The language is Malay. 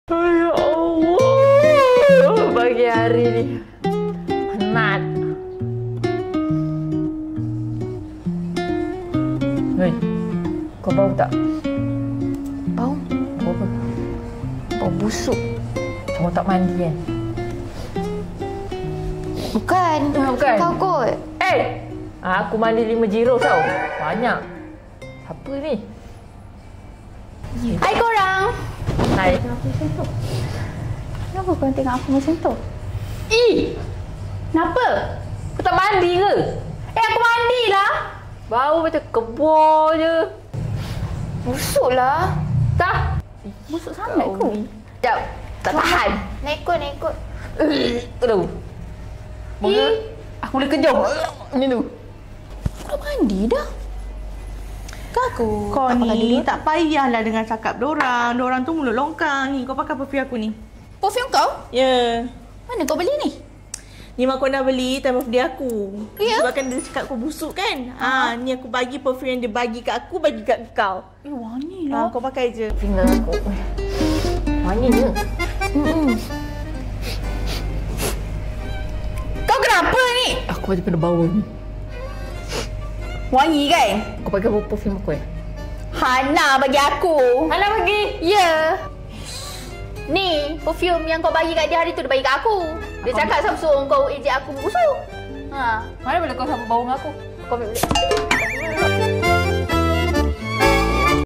Ya Allah, pagi hari ni penat. Hei, kau bau tak? Bau? Bau apa? Bau busuk. Kamu tak mandi kan? Bukan. Bukan. Kau kot. Aku mandi 5 jeros tau. Banyak. Siapa ni? Hai korang. Hai. Kenapa korang tengok aku macam tu? Kenapa? Kau tak mandi ke? Aku mandilah. Bau macam kebor je. Busuk lah. Tak? Busuk sangat Kau kot. ni. Sekejap. Tak tahan. Naik kot. Aduh. Moga aku boleh kejam. Ni tu. Kau mandi dah. Kau ni tak payahlah dengan cakap dorang. Dorang tu mulut longkang ni. Kau pakai perfume aku ni. Perfume kau? Ya. Mana kau beli ni? Ni mak kau nak beli time birthday aku. Ya? Sebabkan dia cakap kau busuk kan. Ni aku bagi perfume yang dia bagi kat aku, bagi kat kau. Wangi lah. Kau pakai je. Tinggal aku. Wangi je. Kau kenapa ni? Aku macam kena bau ni. Wangi kan? Kau pakai perfume aku Hana bagi aku. Hana bagi? Ya. Ni, perfume yang kau bagi kat dia hari tu dia bagi kat aku. Dia cakap sama suruh kau ejek aku busuk. Mana boleh kau sama bau dengan aku? Kau ambil balik.